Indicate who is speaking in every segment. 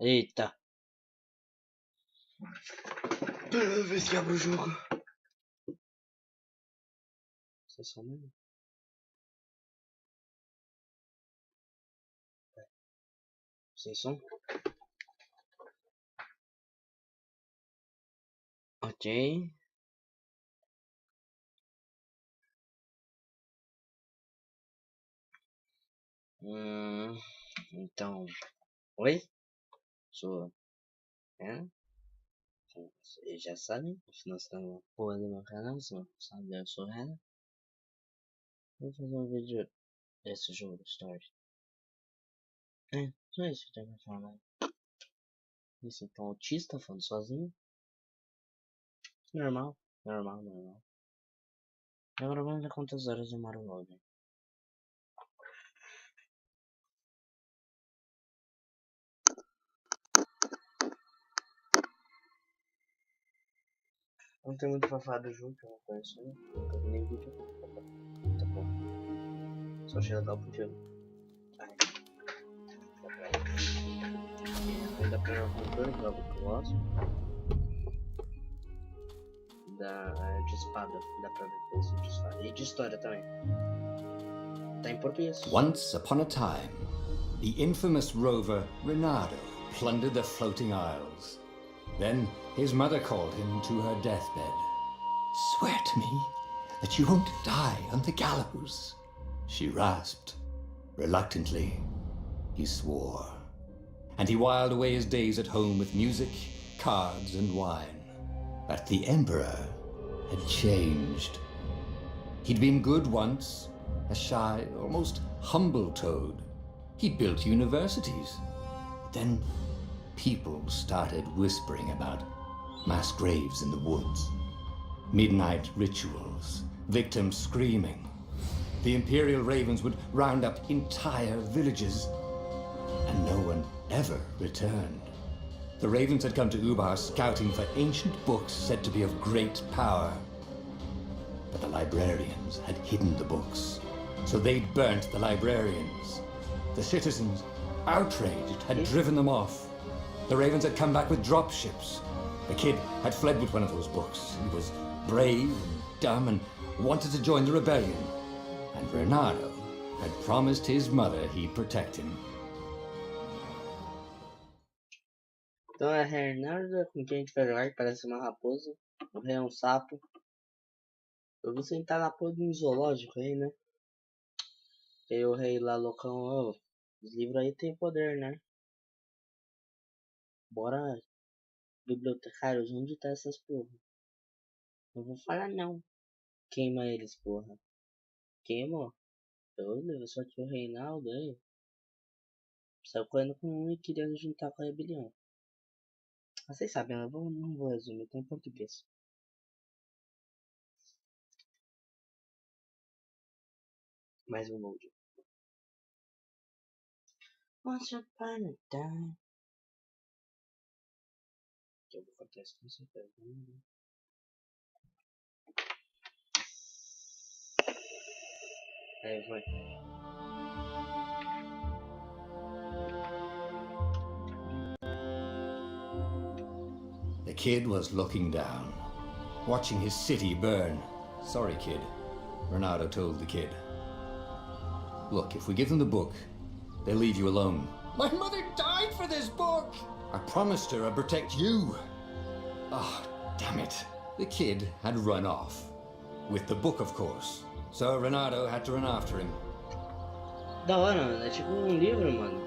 Speaker 1: Eita. Primeira vez que abro o jogo. Vocês são mesmo? Sem som? Ok. Então. Oi? Sou. Vocês já sabem, afinal você tá na porra do meu canal, se não sabe, eu sou Renan. Vou fazer um vídeo desse jogo de história. Só isso que eu tenho pra falar. Isso, então, autista, falando sozinho. Normal. Agora vamos ver quantas horas demora o loading. Não tem muito pra falar do jogo, que eu não conheço, né? Nunca vi nem vídeo. Tá bom. Só achei legal porque eu... Ainda pra jogar controle, que é algo que eu gosto. De espada, dá pra ver coisa de espada. E de história também. Tá em português.
Speaker 2: Once upon a time, the infamous rover Reynardo plundered the floating isles. Then his mother called him to her deathbed. "Swear to me that you won't die on the gallows," she rasped. Reluctantly, he swore. And he whiled away his days at home with music, cards, and wine. But the Emperor had changed. He'd been good once, a shy, almost humble toad. He'd built universities. But then people started whispering about mass graves in the woods, midnight rituals, victims screaming. The Imperial Ravens would round up entire villages, and no one ever returned. The Ravens had come to Ubar scouting for ancient books said to be of great power. But the librarians had hidden the books, so they'd burnt the librarians. The citizens, outraged, had driven them off. The Ravens had come back with dropships. The kid had fled with one of those books. He was brave and dumb and wanted to join the rebellion. And Reynardo had promised his mother he'd protect him.
Speaker 1: Então é Reynardo com quem a gente vai jogar, que parece uma raposa. O rei é um sapo. Eu vou sentar na porra de um zoológico aí, né? E aí o rei lá loucão, ó, os livros aí tem poder, né? Bora, bibliotecários, onde tá essas porra? Não vou falar não. Queima eles, porra. Queima? Eu levo só que o Reinaldo aí saiu correndo com um e queria juntar com a rebelião. Mas vocês sabem, eu não vou resumir, tá em português. Mais um load. Once upon a time. Que eu vou cortar isso com certeza. Aí vai.
Speaker 2: The kid was looking down, watching his city burn. "Sorry, kid," Reynardo told the kid. "Look, if we give them the book, they'll leave you alone." "My mother died for this book!" "I promised her I'd protect you." "Ah, damn it." The kid had run off. With the book, of course. So Reynardo had to run after him.
Speaker 1: Da hora, mano. É tipo um livro, mano.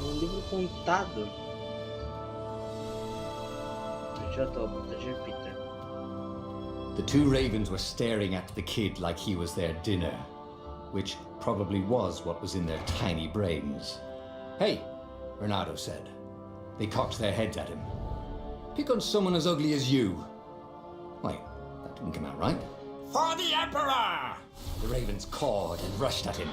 Speaker 1: Um livro contado. Já tô, proteger Peter.
Speaker 2: The two ravens were staring at the kid like he was their dinner, which probably was what was in their tiny brains. "Hey," Reynardo said. They cocked their heads at him. "Pick on someone as ugly as you." Wait, that didn't come out right. "For the Emperor!" The ravens cawed and rushed at him.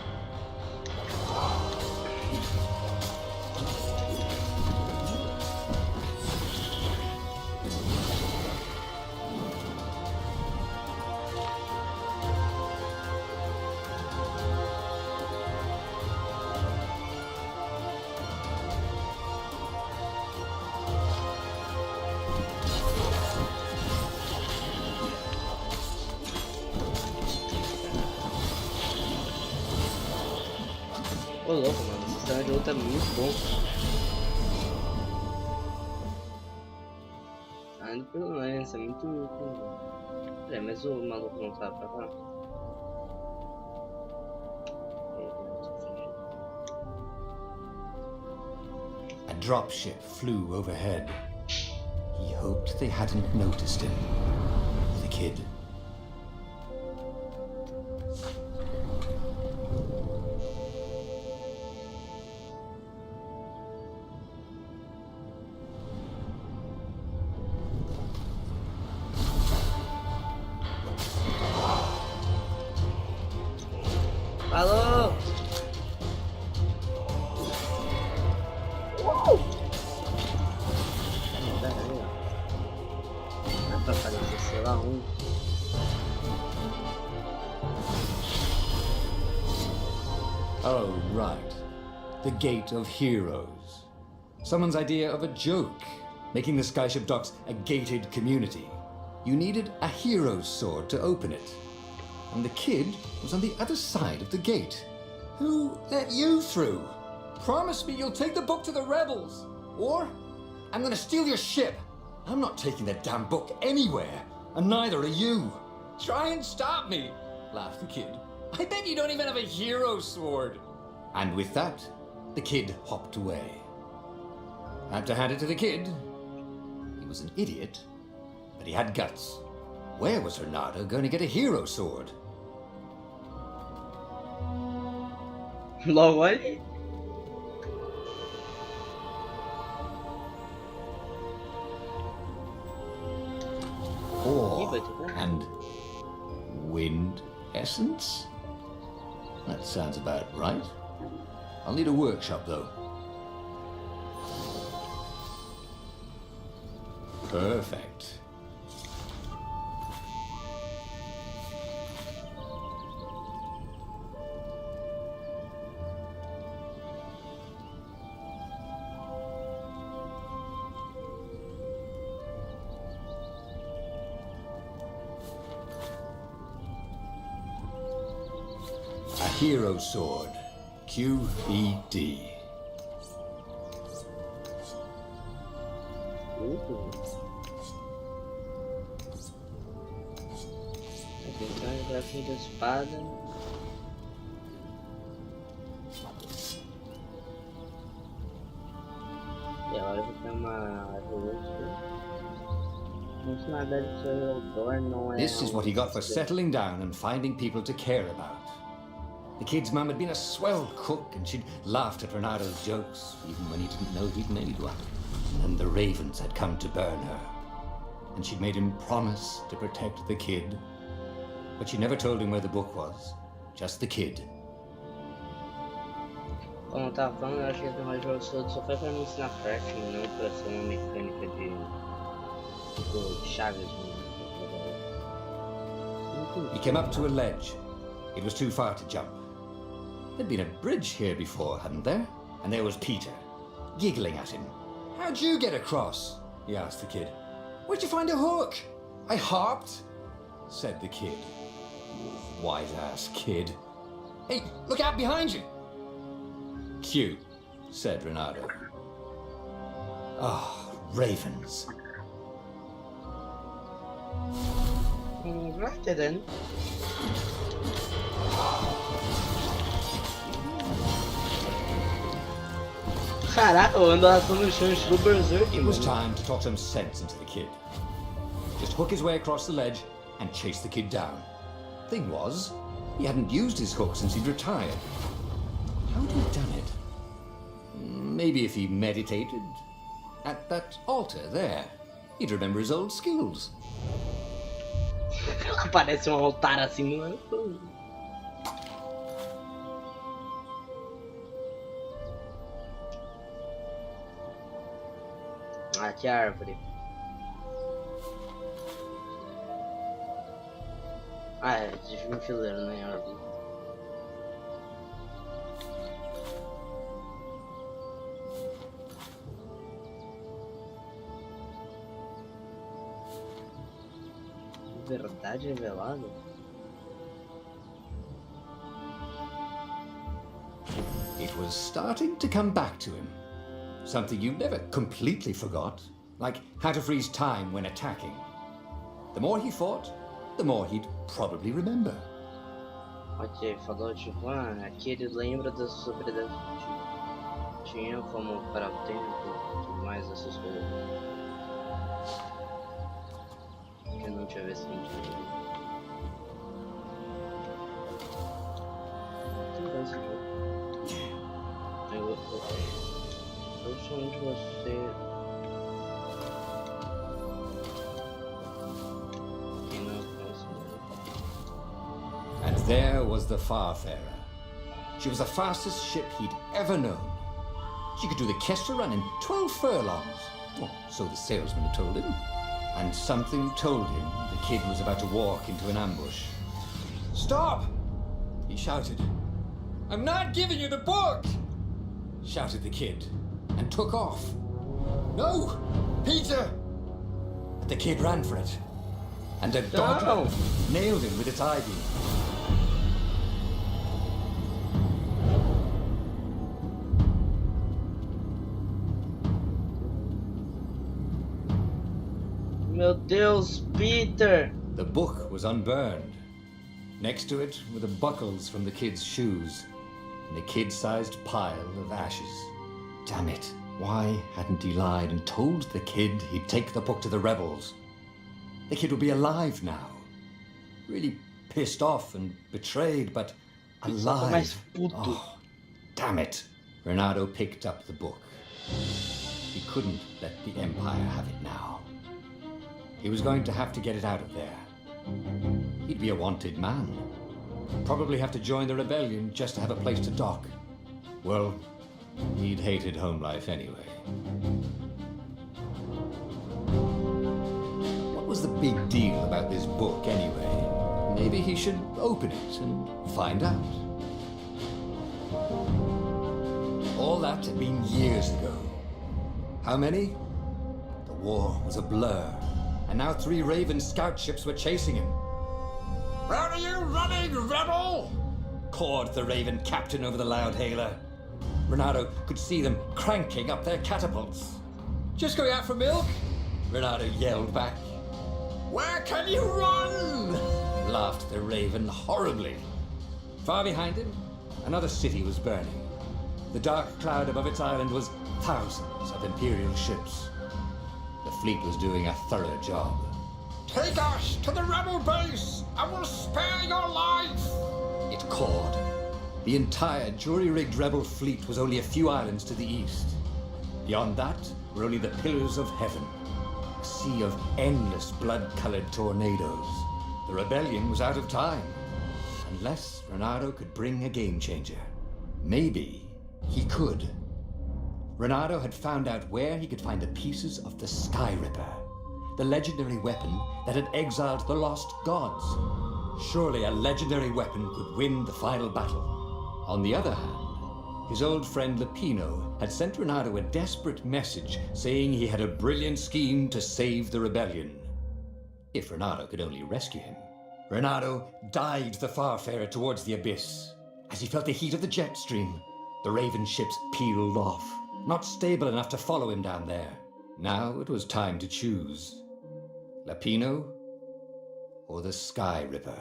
Speaker 1: Ô louco, mano, esse sistema de luta é muito bom. Ainda pelo menos, é muito. É, mas o maluco não sabe pra lá.
Speaker 2: A dropship flew overhead. He hoped they hadn't noticed him. The kid.
Speaker 1: Falou! Dá pra aparecer, sei lá, um.
Speaker 2: Oh, right. The Gate of Heroes. Someone's idea of a joke, making the skyship docks a gated community. You needed a hero's sword to open it. And the kid was on the other side of the gate. Who let you through? Promise me you'll take the book to the rebels, or I'm gonna steal your ship. I'm not taking that damn book anywhere, and neither are you. Try and stop me, laughed the kid. I bet you don't even have a hero sword. And with that, the kid hopped away. Had to hand it to the kid. He was an idiot, but he had guts. Where was Renato going to get a hero sword?
Speaker 1: Logo ali.
Speaker 2: Ore and wind essence? That sounds about right. I'll need a workshop, though. Perfect. A hero sword. QED.
Speaker 1: Aqui então é bracinho da espada. E agora eu vou ter uma arústica. Funcionalidade do seu redor não é.
Speaker 2: This is what he got for settling down and finding people to care about. The kid's mum had been a swell cook, and she'd laughed at Renato's jokes, even when he didn't know he'd made one. And the ravens had come to burn her. And she'd made him promise to protect the kid. But she never told him where the book was. Just the kid.
Speaker 1: Como eu tava falando, eu acho que esse negócio de jogo só foi pra me ensinar crafting, não pra ser uma mecânica de. Tipo, chaves.
Speaker 2: He came up to a ledge. It was too far to jump. There'd been a bridge here before, hadn't there? And there was Peter, giggling at him. How'd you get across? He asked the kid. Where'd you find a hook? I hopped, said the kid. White-ass kid. Hey, look out behind you. Cute, said Renato. Ah, ravens.
Speaker 1: Right then. Caraca, eu ando arrastando no chão, estilo berserk.
Speaker 2: It was time to talk some sense into the kid. Just hook his way across the ledge and chase the kid down. Thing was, he hadn't used his hook since he'd retired. How'd he done it? Maybe if he meditated at that altar there, he'd remember his old skills.
Speaker 1: Parece um altar assim, não é? Ah, que árvore. Ah, é de um fileiro, né? Árvore. Verdade revelada?
Speaker 2: It was was starting to come back to him. Something you never completely forgot, like how to freeze time when attacking. The more he fought, the more he'd probably remember.
Speaker 1: Ok, falou tipo, aqui ele lembra sobre tinha como parar o tempo, tudo mais, essas coisas. Que não tinha visto sentido. Tem esse jogo. Eu sou um de você. Quem não conhece.
Speaker 2: And there was the Farfarer. She was the fastest ship he'd ever known. She could do the Kestra run in 12 furlongs. Oh, so the salesman had told him. And something told him the kid was about to walk into an ambush. "Stop!" he shouted. "I'm not giving you the book!" shouted the kid, and took off. "No! Peter!" But the kid ran for it, and a dog nailed him with its eye beam.
Speaker 1: Meu Deus, Peter!
Speaker 2: The book was unburned. Next to it were the buckles from the kid's shoes, and a kid-sized pile of ashes. Damn it, why hadn't he lied and told the kid he'd take the book to the rebels? The kid would be alive now. Really pissed off and betrayed, but alive. Oh, damn it. Renato picked up the book. He couldn't let the Empire have it now. He was going to have to get it out of there. He'd be a wanted man. Probably have to join the rebellion just to have a place to dock. Well, he'd hated home life anyway. What was the big deal about this book anyway? Maybe he should open it and find out. All that had been years ago. How many? The war was a blur, and now 3 Raven scout ships were chasing him. "Where are you running, rebel?" cawed the Raven captain over the loud hailer. Renato could see them cranking up their catapults. "Just going out for milk?" Renato yelled back. "Where can you run?" laughed the Raven horribly. Far behind him, another city was burning. The dark cloud above its island was thousands of Imperial ships. The fleet was doing a thorough job. "Take us to the rebel base, and we'll spare your life!" it called. The entire jury-rigged rebel fleet was only a few islands to the east. Beyond that were only the pillars of heaven, a sea of endless blood-colored tornadoes. The rebellion was out of time, unless Renato could bring a game-changer. Maybe he could. Renato had found out where he could find the pieces of the Sky Ripper, the legendary weapon that had exiled the lost gods. Surely a legendary weapon could win the final battle. On the other hand, his old friend Lapino had sent Renato a desperate message saying he had a brilliant scheme to save the rebellion. If Renato could only rescue him. Renato dived the Farfarer towards the abyss. As he felt the heat of the jet stream, the Raven ships peeled off, not stable enough to follow him down there. Now it was time to choose. Lapino or the Sky Ripper?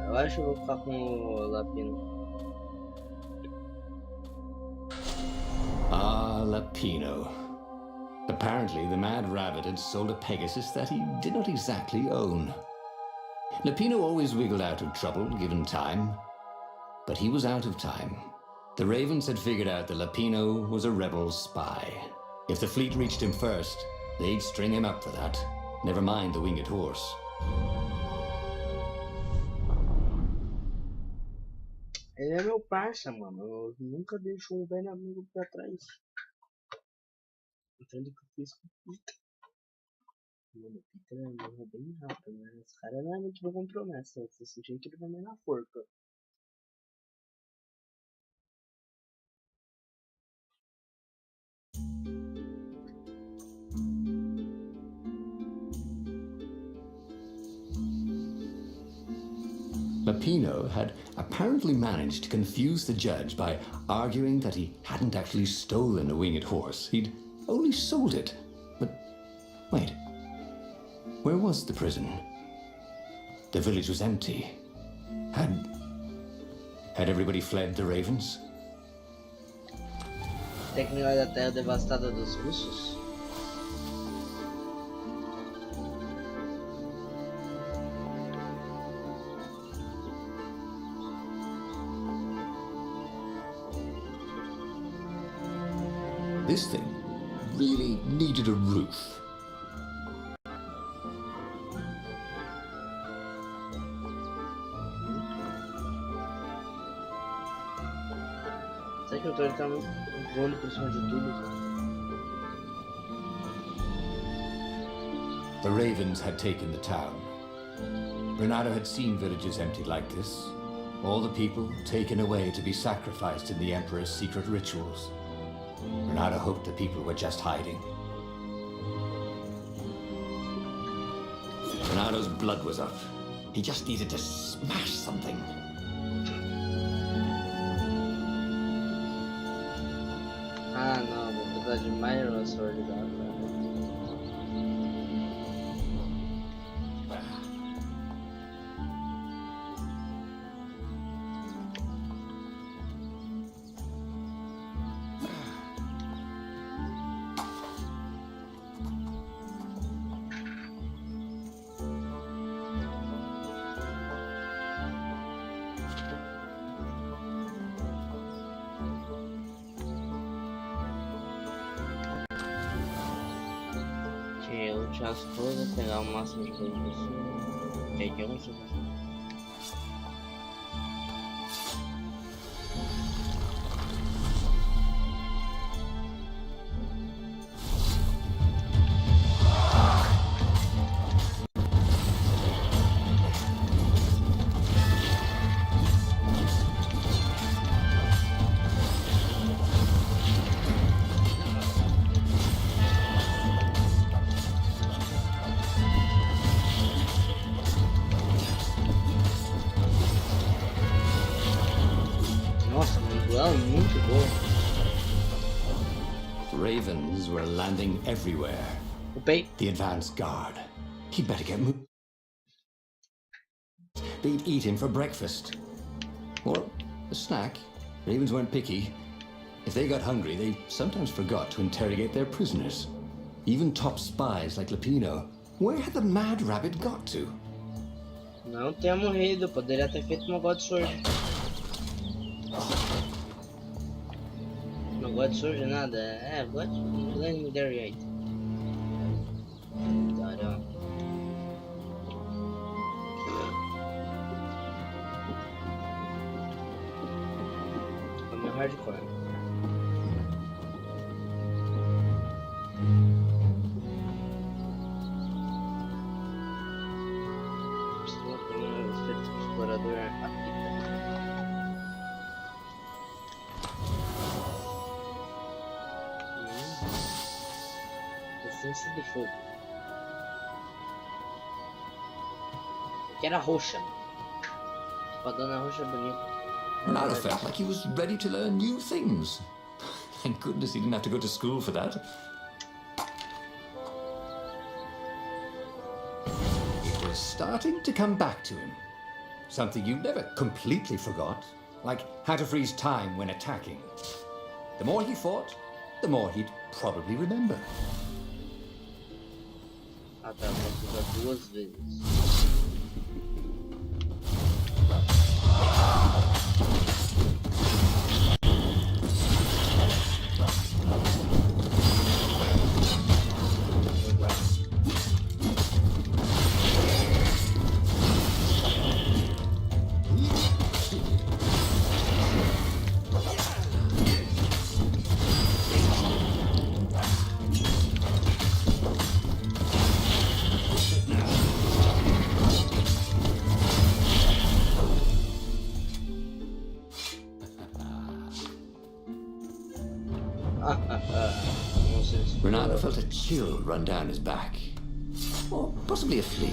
Speaker 1: Eu acho que eu vou ficar com o Lapino.
Speaker 2: Ah, Lapino. Apparently, the Mad Rabbit had sold a Pegasus that he did not exactly own. Lapino always wiggled out of trouble, given time. But he was out of time. The Ravens had figured out that Lapino was a rebel spy. If the fleet reached him first, they'd string him up for that. Never mind the winged horse.
Speaker 1: Ele é meu parça, mano. Eu nunca deixo um velho amigo pra trás. Entendo que eu fiz com o Peter. Mano, o Peter morreu bem rápido, né? Esse cara não é muito bom com promessa. Eu senti que ele vai me na forca.
Speaker 2: Lapino had apparently managed to confuse the judge by arguing that he hadn't actually stolen a winged horse. He'd only sold it. But wait, where was the prison? The village was empty. Had everybody fled the ravens?
Speaker 1: Técnica da terra devastada dos russos?
Speaker 2: This thing really needed a roof.
Speaker 1: Será que o autor tá voando por cima de tudo?
Speaker 2: The ravens had taken the town. Renato had seen villages emptied like this. All the people taken away to be sacrificed in the Emperor's secret rituals. Renato hoped the people were just hiding. Renato's blood was up. He just needed to smash something.
Speaker 1: Ah, não, vou precisar de mais uma sword da cara. Eu tinha as coisas, pegar o máximo de coisas possível. Peguei um tipo. Nossa, mano, duelo muito bom.
Speaker 2: Ravens were landing everywhere.
Speaker 1: Upei.
Speaker 2: The advance guard. He'd better get moved. They'd eat him for breakfast. Or a snack. Ravens weren't picky. If they got hungry, they sometimes forgot to interrogate their prisoners. Even top spies like Lapino. Where had the mad rabbit got to?
Speaker 1: Não tenha morrido, poderia ter feito uma God Sword. Uma God Sword nada, é God Legendary Item. Caramba. É meu hardcore. Preciso ter um espírito explorador rápido. Essência de fogo. Eu quero a roxa. Espadona roxa bonita.
Speaker 2: Renato felt like he was ready to learn new things. Thank goodness he didn't have to go to school for that. It was starting to come back to him. Something you never completely forgot, like how to freeze time when attacking. The more he fought, the more he'd probably remember.
Speaker 1: Ah tá, vou usar duas vezes.
Speaker 2: Renato felt a chill run down his back. Or possibly a flea.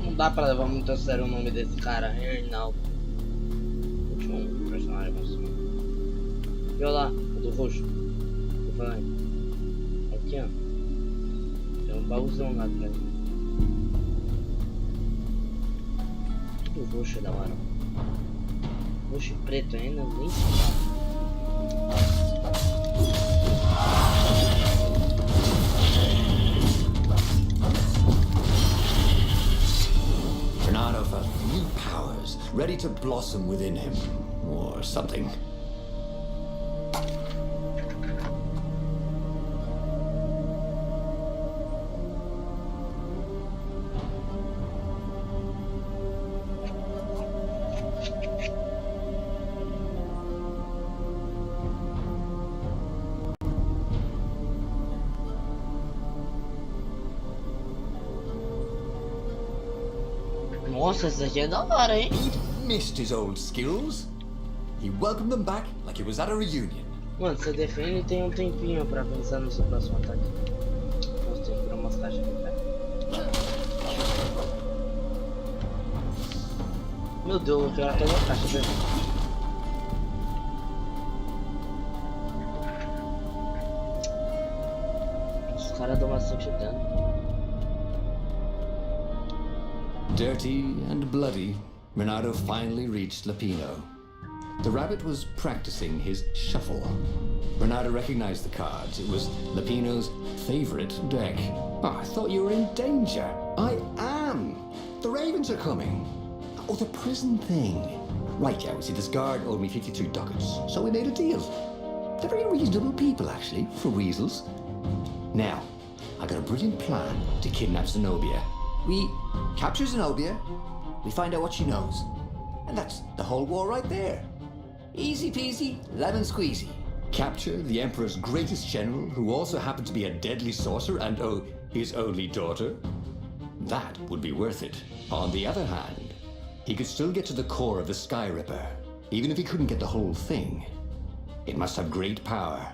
Speaker 1: Não dá pra levar muito a sério o nome desse cara, Reinaldo. Último personagem masculino. E olha lá, o do roxo. Tô falando. Aqui, ó. Tem um baúzão lá atrás. Tudo roxo é da hora. Roxo e preto ainda, nem se fala.
Speaker 2: Renato felt new powers ready to blossom within him, or something.
Speaker 1: Nossa, esse aqui é da hora, hein?
Speaker 2: He'd missed his old skills. He welcomed them back like he was at a reunion.
Speaker 1: Mano, você defende e tem um tempinho pra pensar no seu próximo ataque. Nossa, tem que virar umas caixas aqui, cara. Meu Deus, eu quero até uma caixa dele. Os caras dão bastante dano.
Speaker 2: Dirty and bloody, Renato finally reached Lapino. The rabbit was practicing his shuffle. Renato recognized the cards. It was Lapino's favorite deck. Oh, I thought you were in danger. I am. The ravens are coming. Oh, the prison thing. Right, yeah, see, this guard owed me 52 ducats, so we made a deal. They're very reasonable people, actually, for weasels. Now, I got a brilliant plan to kidnap Zenobia. We capture Zenobia, we find out what she knows, and that's the whole war right there. Easy peasy, lemon squeezy. Capture the Emperor's greatest general, who also happened to be a deadly sorcerer and, oh, his only daughter? That would be worth it. On the other hand, he could still get to the core of the Sky Ripper, even if he couldn't get the whole thing. It must have great power.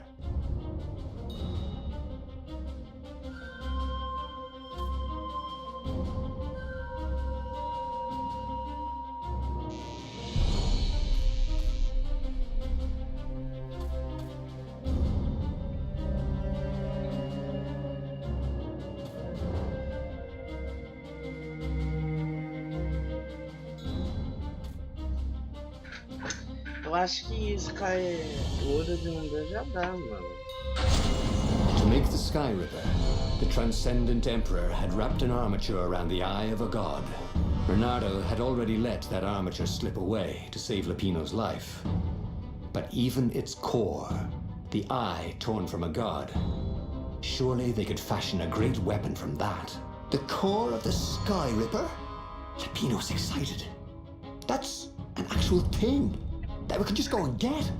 Speaker 1: Eu acho que isso cai ouro de um já dá, mano.
Speaker 2: To make the Sky Ripper, the transcendent Emperor had wrapped an armature around the eye of a god. Renato had already let that armature slip away to save Lapino's life. But even its core, the eye torn from a god, surely they could fashion a great weapon from that. The core of the Sky Ripper? Lapino's excited. That's an actual thing that we could just go and get.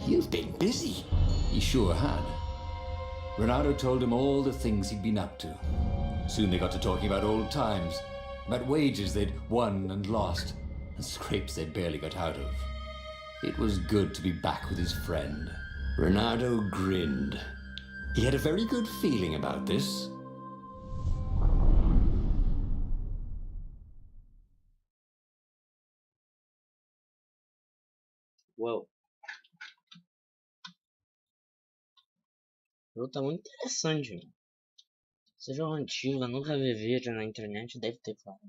Speaker 2: You've been busy. He sure had. Renato told him all the things he'd been up to. Soon they got to talking about old times, about wages they'd won and lost, and scrapes they'd barely got out of. It was good to be back with his friend. Renato grinned. He had a very good feeling about this.
Speaker 1: Uau. O jogo tá muito interessante, mano. Esse jogo antigo, eu nunca vi vídeo na internet, deve ter claro.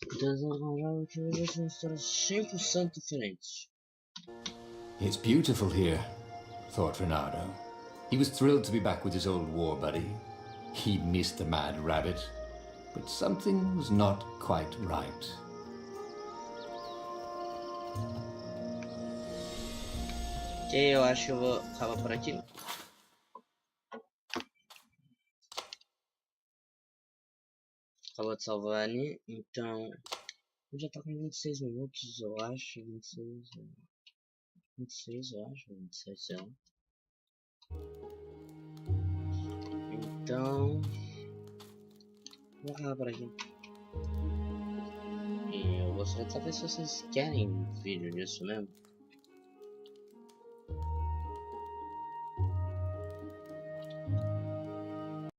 Speaker 1: Então, jogos que hoje são histórias 100% diferentes.
Speaker 2: It's beautiful here, thought Renato. He was thrilled to be back with his old war buddy. He missed the mad rabbit, but something was not quite right.
Speaker 1: Ok, eu acho que eu vou acabar por aqui. Acabou de salvar ali, então... Já tá com 26 minutos, eu acho, 26 eu acho, 27 sei lá. Então... Vou acabar por aqui. E eu gostaria de saber se vocês querem vídeo disso mesmo.